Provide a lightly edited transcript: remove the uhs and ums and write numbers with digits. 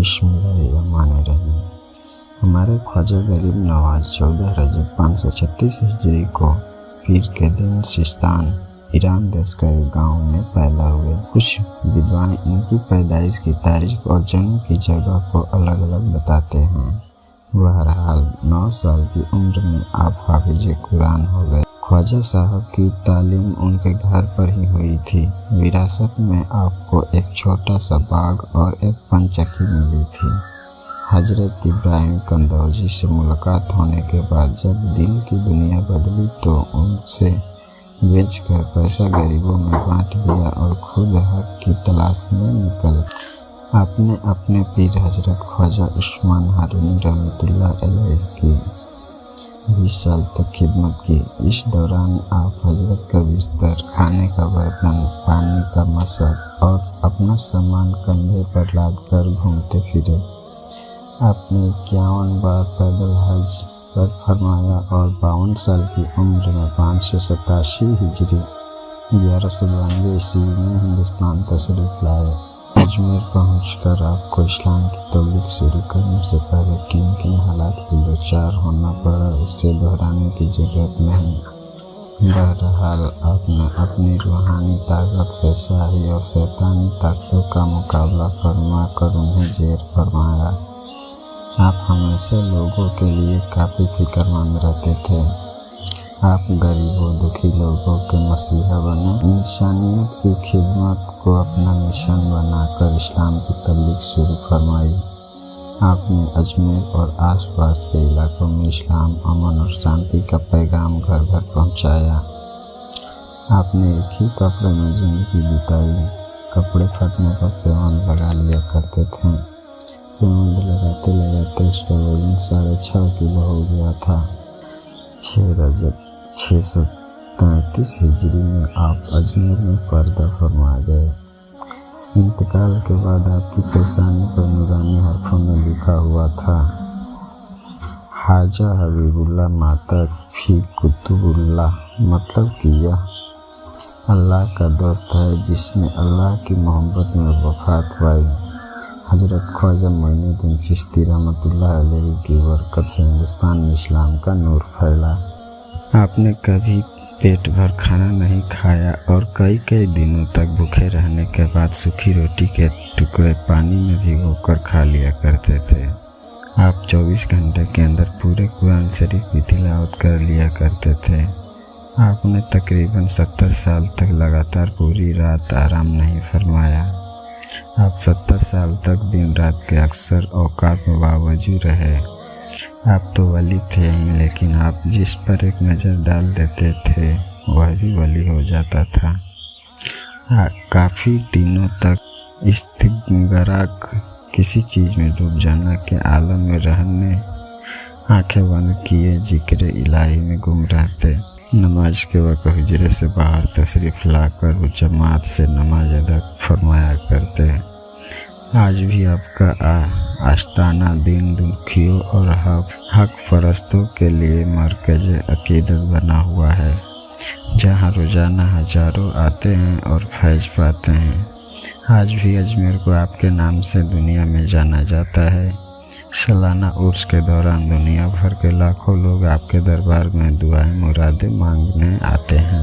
बिस्मिल्लाहिर्रहमानिर्रहीम। हमारे ख्वाजा गरीब नवाज 14 रजब 536 हिजरी को पीर के दिन सिस्तान ईरान देश का एक गांव में पैदा हुए। कुछ विद्वान इनकी पैदाइश की तारीख और जन्म की जगह को अलग अलग बताते हैं। बहरहाल 9 साल की उम्र में आप हाफिज कुरान हो गए। ख्वाजा साहब की तालीम उनके घर पर ही हुई थी। विरासत में आपको एक छोटा सा बाग और एक पंचकी मिली थी। हजरत इब्राहिम कंदौजी से मुलाकात होने के बाद जब दिल की दुनिया बदली तो उनसे बेचकर पैसा गरीबों में बांट दिया और खुद हक की तलाश में निकल आपने अपने पीर हजरत ख्वाजा उस्मान हारूनी रहमतुल्लाह अलैह की 20 साल तक खिदमत की। इस दौरान आप हजरत का बिस्तर, खाने का बर्तन, पानी का मशक और अपना सामान कंधे पर लाद कर घूमते फिरे। आपने 51 बार पैदल हज पर फरमाया और 52 साल की उम्र में 587 हिजरी 1192 ईस्वी में हिंदुस्तान तशरीफ लाए। अजमेर पहुंचकर आपको इस्लाम की तबलीग शुरू करने से पहले किन किन हालात से दोचार होना पड़ा उसे दोहराने की जरूरत नहीं। बहरहाल आपने अपनी रूहानी ताकत से शाही और शैतानी ताकतों का मुकाबला फरमा कर उन्हें जेर फरमाया। आप हमेशा लोगों के लिए काफ़ी फिक्रमंद रहते थे। आप गरीबों दुखी लोगों के मसीहा बने। इंसानियत की खिदमत को अपना मिशन बनाकर इस्लाम की तबलीग शुरू फरमाई। आपने अजमेर और आसपास के इलाकों में इस्लाम, अमन और शांति का पैगाम घर घर पहुंचाया। आपने एक ही कपड़े में ज़िंदगी बिताई। कपड़े फटने पर पेवंद लगा लिया करते थे। पेवंद लगाते लगाते उसका वजन 6.5 किलो हो गया था। 6 रजब 633 हिजरी में आप अजमेर में पर्दा फरमा गए। इंतकाल के बाद आपकी पेशानी पर नूरानी हरफों में लिखा हुआ था, हाजा हबीबुल्लाह माता फी कुतुबुल्लाह, मतलब कि यह अल्लाह का दोस्त है जिसने अल्लाह की मोहब्बत में वफात पाई। हजरत ख्वाजा मोइनुद्दीन चिश्ती रहमतुल्लाह अलैह की बरकत से हिंदुस्तान में इस्लाम का नूर फैला। आपने कभी पेट भर खाना नहीं खाया और कई दिनों तक भूखे रहने के बाद सूखी रोटी के टुकड़े पानी में भिगोकर खा लिया करते थे। आप 24 घंटे के अंदर पूरे कुरान शरीफ की तिलावत कर लिया करते थे। आपने तकरीबन 70 साल तक लगातार पूरी रात आराम नहीं फरमाया। आप 70 साल तक दिन रात के अक्सर औकात में बावजूद रहे। आप तो वली थे ही, लेकिन आप जिस पर एक नज़र डाल देते थे वह भी वली हो जाता था। काफ़ी दिनों तक इस्तिग़राक़, किसी चीज़ में डूब जाना के आलम में रहने, आंखें बंद किए जिक्र इलाही में गुम रहते। नमाज के वक्त हुजरे से बाहर तशरीफ़ लाकर वो जमात से नमाज अदा फरमाया करते। आज भी आपका आस्ताना दीन दुखियों और हक परस्तों के लिए मरकज़ अक़ीदत बना हुआ है, जहाँ रोज़ाना हज़ारों आते हैं और फैज़ पाते हैं। आज भी अजमेर को आपके नाम से दुनिया में जाना जाता है। सालाना उर्स के दौरान दुनिया भर के लाखों लोग आपके दरबार में दुआएं मुरादें मांगने आते हैं।